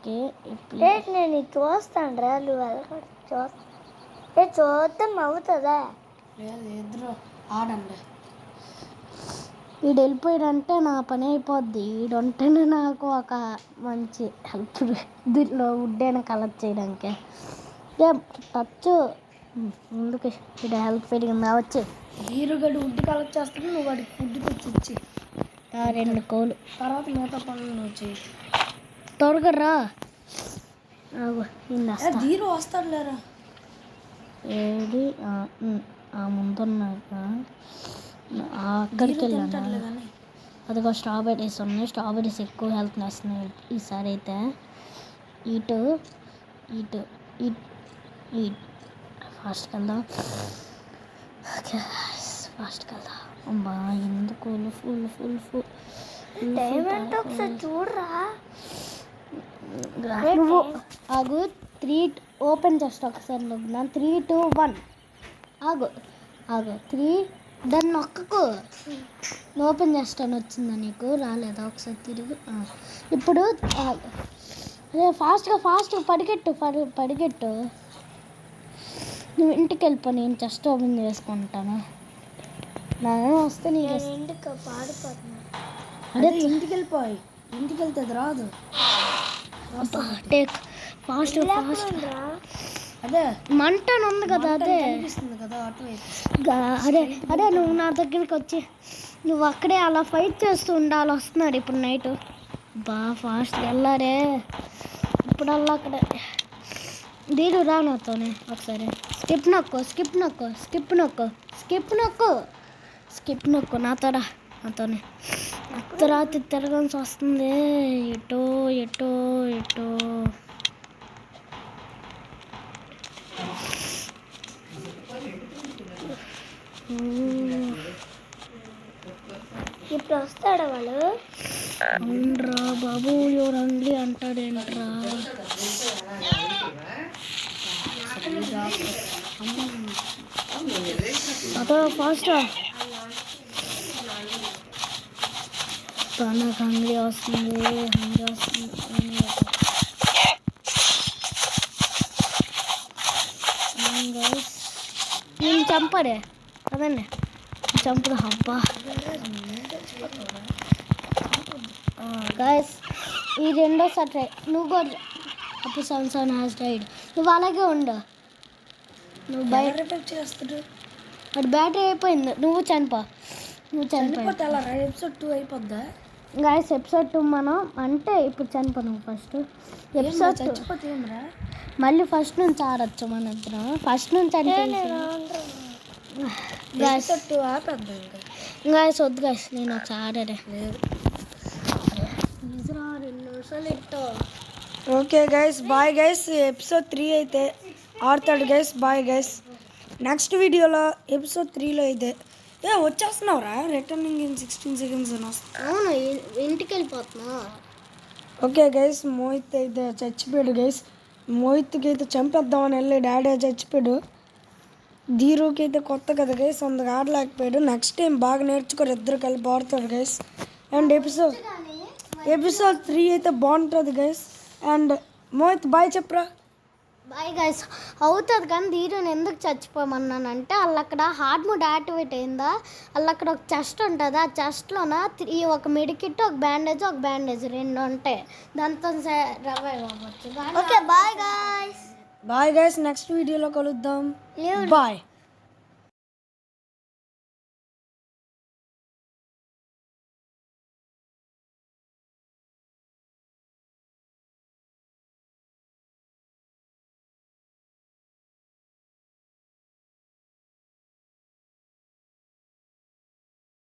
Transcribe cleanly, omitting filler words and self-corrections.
Okay నేను చూస్తాను రా నువ్వు చూద్దాం అవుతుందా లేదు ఇద్దరు ఆడండి. వీడు వెళ్ళిపోయాడంటే నా పని అయిపోద్ది. వీడు ఉంటేనే నాకు ఒక మంచి హెల్ప్ దీంట్లో వుడ్డైనా కలెక్ట్ చేయడానికి. టచ్ ముందుకు వీడు హెల్ప్ పెరిగిందా వచ్చి హీరోగడు వుడ్ కలెక్ట్ చేస్తాడు, నువ్వు వాడికి ఫుడ్ తెచ్చి ఇచ్చి 2 కోలు తర్వాత మిగతా పనులు నువ్వు చేయి. త్వరగా రా. హీరో వస్తాడు లేరా ఏది ముందున్నాక అక్కడికి వెళ్ళాను. కానీ అదిగో స్ట్రాబెర్రీస్ ఉన్నాయి. స్ట్రాబెర్రీస్ ఎక్కువ హెల్త్ వస్తున్నాయి ఈసారి అయితే. ఇటు ఇటు ఇటు ఫాస్ట్కి వెళ్దాం. ఓకే ఫాస్ట్కి వెళ్దాం. అమ్మా ఎందుకు ఫుల్ ఫుల్ ఫుల్ డైమండ్ ఒకసారి చూడరా. నువ్వు ఆగు 3 ఓపెన్ చేస్తా ఒకసారి. 3, 2, 1 ఆగు 3 దాన్ని నొక్కకు. ఓపెన్ చేస్తాను. వచ్చిందా నీకు? రాలేదా? ఒకసారి తిరిగి ఇప్పుడు అదే ఫాస్ట్గా పరిగెట్టు. నువ్వు ఇంటికి వెళ్ళిపో, నేను చెస్ట్ ఓపెన్ చేసుకుంటాను. నా వస్తే నీకు ఇంటికి పాడిపోతున్నా. అదే ఇంటికి వెళ్ళిపోయి, ఇంటికి వెళ్తే అది రాదు. టేక్ ఫాస్ట్ అదే మంట ఉంది కదా, అదే కనిపిస్తుంది కదా అటువైపు. అదే నువ్వు నా దగ్గరికి వచ్చి నువ్వు అక్కడే అలా ఫైట్ చేస్తూ ఉండాలి. వస్తున్నాడు ఇప్పుడు నైట్. ఫాస్ట్ వెళ్ళారే ఇప్పుడల్లా అక్కడే. దీడు రా నాతోనే ఒకసారి. స్కిప్ నొక్కు నాతోనే. అర్ధరాత్రి తిరగాల్సి వస్తుంది. ఎటో ఇప్పుడు వస్తాడా వాళ్ళు? అవునరా బాబు, ఎవరు అంగ్లీ అంటాడేంట్రా. అదో ఫాస్టా నాకు హంగ్రీ వస్తుంది. నేను చంపడే కదండి, చంపుడు. అబ్బా గైస్ ఈ రెండోసారి ట్రై. నువ్వు కూడా అప్పుడు 7 హ్యాస్ డైడ్. నువ్వు అలాగే ఉండు. నువ్వు బయట చేస్తాడు. అది బ్యాటరీ అయిపోయింది. నువ్వు చనిపోయి ఎపిసోడ్ 2 అయిపోద్దా? గైస్ ఎపిసోడ్ 2 మనం అంటే ఇప్పుడు చనిపోను. ఫస్ట్ ఎపిసోడ్ చచ్చిపోతే ఏమరా, మళ్ళీ ఫస్ట్ నుంచి ఆడచ్చు మన ఇద్దరం. ఫస్ట్ నుంచి అంటే గైస్ వద్దు గైస్, నేను ఒక ఆడరే. Okay guys, bye guys. Episode 3 అయితే ఆడతాడు గైస్. Bye guys. నెక్స్ట్ వీడియోలో ఎపిసోడ్ 3లో అయితే వచ్చేస్తున్నావురా. రిటర్నింగ్ ఇన్ 16 seconds అని వస్తా. అవును, ఇంటికి వెళ్ళిపోతున్నా. ఓకే గైస్, మోహిత్ అయితే చచ్చిపోయాడు గైస్. మోహిత్కి అయితే చంపేద్దామని వెళ్ళి డాడీ చచ్చిపోయాడు. ధీరుకి అయితే కొత్త కదా గైస్, అందుకు ఆడలేకపోయాడు. నెక్స్ట్ టైం బాగా నేర్చుకొని ఇద్దరు కలిపి ఆడతాడు గైస్. అండ్ ఎపిసోడ్ 3 అయితే బాగుంటుంది గైస్. అండ్ మోహిత్ బాయ్ చెప్పరా. Bye guys. అవుతుంది కానీ ధీరుని ఎందుకు చచ్చిపోమన్నానంటే వాళ్ళు అక్కడ హార్డ్ మోడ్ యాక్టివేట్ అయిందా. వాళ్ళు అక్కడ ఒక చెస్ట్ ఉంటుంది. ఆ చెస్ట్లోన ఒక మెడికిట్, ఒక బ్యాండేజ్ 2 ఉంటాయి. దాంతో రివైవ్ అవ్వచ్చు. Okay bye guys. నెక్స్ట్ వీడియోలో కలుద్దాం. బాయ్.